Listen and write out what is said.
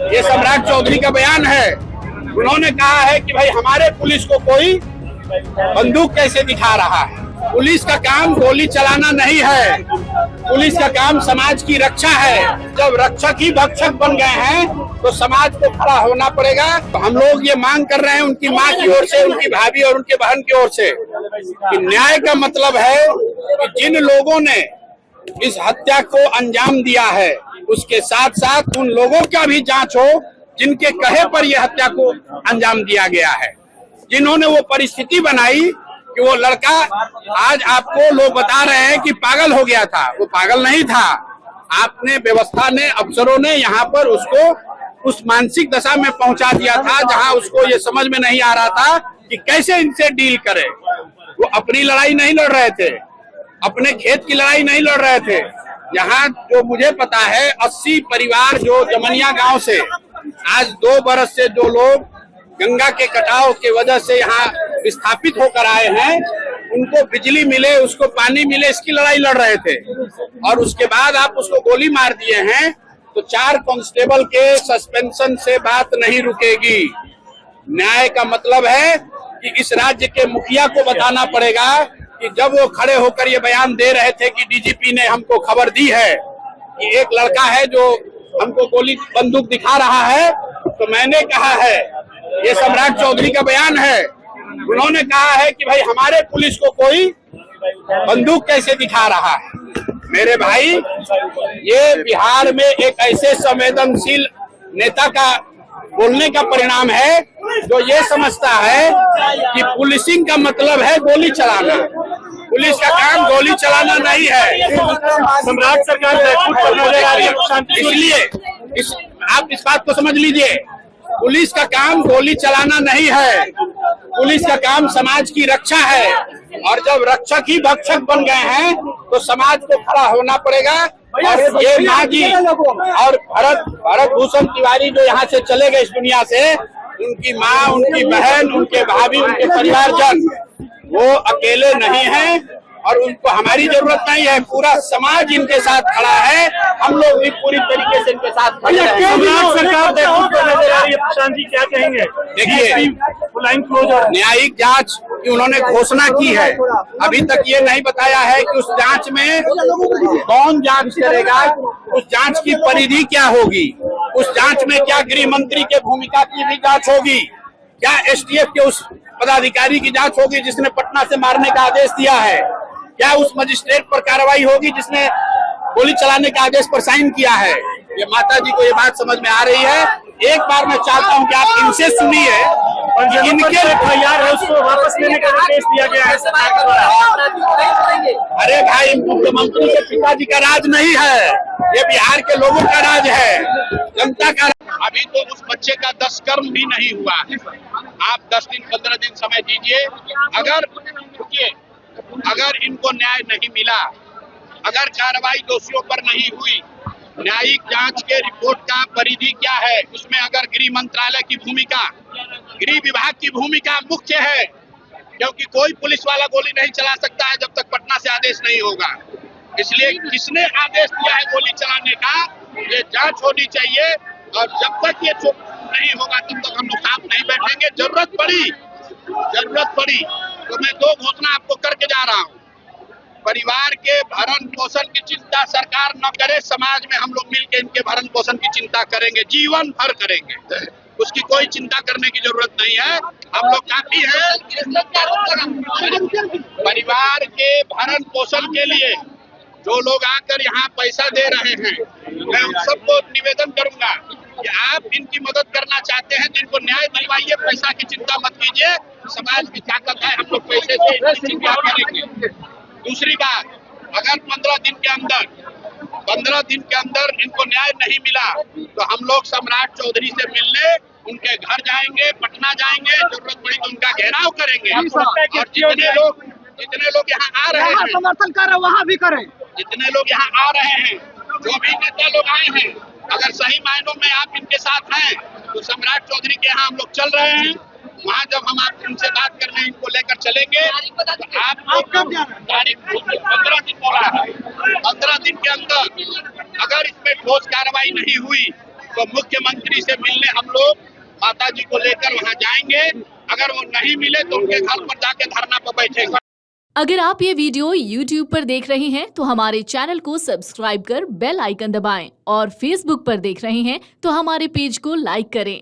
ये सम्राट चौधरी का बयान है। उन्होंने कहा है कि भाई हमारे पुलिस को कोई बंदूक कैसे दिखा रहा है। पुलिस का काम गोली चलाना नहीं है, पुलिस का काम समाज की रक्षा है। जब रक्षक ही भक्षक बन गए हैं तो समाज को खड़ा होना पड़ेगा। तो हम लोग ये मांग कर रहे हैं उनकी मां की ओर से, उनकी भाभी और उनके बहन की ओर से कि न्याय का मतलब है कि जिन लोगों ने इस हत्या को अंजाम दिया है उसके साथ साथ उन लोगों का भी जांच हो जिनके कहे पर यह हत्या को अंजाम दिया गया है, जिन्होंने वो परिस्थिति बनाई कि वो लड़का आज आपको लोग बता रहे हैं कि पागल हो गया था। वो पागल नहीं था। आपने, व्यवस्था ने, अफसरों ने यहाँ पर उसको उस मानसिक दशा में पहुंचा दिया था जहां उसको ये समझ में नहीं आ रहा था कि कैसे इनसे डील करे। वो अपनी लड़ाई नहीं लड़ रहे थे, अपने खेत की लड़ाई नहीं लड़ रहे थे। यहाँ जो मुझे पता है 80 परिवार जो जमनिया गांव से आज 2 बरस से जो लोग गंगा के कटाव के वजह से यहाँ विस्थापित होकर आए हैं, उनको बिजली मिले, उसको पानी मिले, इसकी लड़ाई लड़ रहे थे। और उसके बाद आप उसको गोली मार दिए हैं तो 4 कांस्टेबल के सस्पेंशन से बात नहीं रुकेगी। न्याय का मतलब है कि इस राज्य के मुखिया को बताना पड़ेगा कि जब वो खड़े होकर ये बयान दे रहे थे कि डीजीपी ने हमको खबर दी है कि एक लड़का है जो हमको गोली बंदूक दिखा रहा है, तो मैंने कहा है, ये सम्राट चौधरी का बयान है। उन्होंने कहा है कि भाई हमारे पुलिस को कोई बंदूक कैसे दिखा रहा है। मेरे भाई, ये बिहार में एक ऐसे संवेदनशील नेता का बोलने का परिणाम है जो ये समझता है कि पुलिसिंग का मतलब है गोली चलाना। पुलिस का काम गोली चलाना नहीं है। सम्राट सरकार इसलिए आप इस बात को समझ लीजिए, पुलिस का काम गोली चलाना नहीं है, पुलिस का काम समाज की रक्षा है। और जब रक्षक ही भक्षक बन गए हैं तो समाज को खड़ा होना पड़ेगा। और ये माँ जी और भरत भूषण तिवारी जो यहाँ से चले गए इस दुनिया से, उनकी माँ, उनकी बहन, उनके भाभी, उनके परिवारजन वो अकेले नहीं हैं और उनको हमारी जरूरत नहीं है। पूरा समाज इनके साथ खड़ा है, हम लोग भी पूरी तरीके से इनके साथ खड़े हैं। सम्राट सरकार नजर आ रही है, प्रशांत जी क्या कहेंगे? देखिए, न्यायिक जांच की उन्होंने घोषणा की है। अभी तक ये नहीं बताया है कि उस जांच में कौन जांच करेगा, उस जांच की परिधि क्या होगी, उस जांच में क्या गृह मंत्री के भूमिका की भी जांच होगी, क्या एसटीएफ के उस पदाधिकारी की जांच होगी जिसने पटना से मारने का आदेश दिया है, क्या उस मजिस्ट्रेट पर कार्रवाई होगी जिसने गोली चलाने का आदेश पर साइन किया है। ये माता जी को ये बात समझ में आ रही है। एक बार मैं चाहता हूं कि आप इनसे सुनिए और इनके तैयार है उसको वापस लेने का आदेश दिया गया है सरकार द्वारा। अरे भाई, मुख्यमंत्री के पिताजी का राज नहीं है, ये बिहार के लोगों का राज है, जनता का। अभी तो उस बच्चे का 10 कर्म भी नहीं हुआ है। आप 10 दिन 15 दिन समय दीजिए। अगर इनको न्याय नहीं मिला, अगर कार्रवाई दोषियों पर नहीं हुई, न्यायिक जांच के रिपोर्ट का परिधि क्या है, उसमें अगर गृह मंत्रालय की भूमिका, गृह विभाग की भूमिका मुख्य है, क्योंकि कोई पुलिस वाला गोली नहीं चला सकता है जब तक पटना से आदेश नहीं होगा। इसलिए किसने आदेश दिया है गोली चलाने का, ये जांच होनी चाहिए। और जब तक ये चुप नहीं होगा तब तक हम लोग साथ नहीं बैठेंगे। जरूरत पड़ी तो मैं 2 घोषणा आपको करके जा रहा हूँ। परिवार के भरण पोषण की चिंता सरकार न करे, समाज में हम लोग मिलकर इनके भरण पोषण की चिंता करेंगे, जीवन भर करेंगे। उसकी कोई चिंता करने की जरूरत नहीं है, हम लोग काफी हैं। परिवार के भरण पोषण के लिए जो लोग आकर यहाँ पैसा दे रहे हैं, मैं उन सबको निवेदन करूंगा कि आप इनकी मदद करना चाहते हैं, जिनको न्याय दिलवाइए, पैसा की चिंता मत कीजिए। समाज की ताकत है, हम लोग पैसे से इनकी चिंता करेंगे। दूसरी बात, अगर 15 दिन के अंदर इनको न्याय नहीं मिला तो हम लोग सम्राट चौधरी से मिलने उनके घर जाएंगे, पटना जाएंगे, जरूरत पड़ी तो उनका घेराव करेंगे। और जितने लोग यहाँ आ रहे हैं, समर्थन कर रहे हैं, वहाँ भी करें। जितने लोग यहाँ आ रहे हैं, जो भी नेता लोग आए हैं, अगर सही मायनों में आप इनके साथ हैं तो सम्राट चौधरी के यहाँ हम लोग चल रहे हैं। वहाँ जब हम आप उनसे बात करने इनको लेकर चलेंगे तो आप तारीख 15 दिन बोला है, 15 दिन के अंदर अगर इसमें ठोस कार्रवाई नहीं हुई तो मुख्यमंत्री से मिलने हम लोग माता जी को लेकर वहां जाएंगे। अगर वो नहीं मिले तो उनके घर पर जाके धरना पर बैठेंगे। अगर आप ये वीडियो YouTube पर देख रहे हैं तो हमारे चैनल को सब्सक्राइब कर बेल आइकन दबाएं और Facebook पर देख रहे हैं तो हमारे पेज को लाइक करें।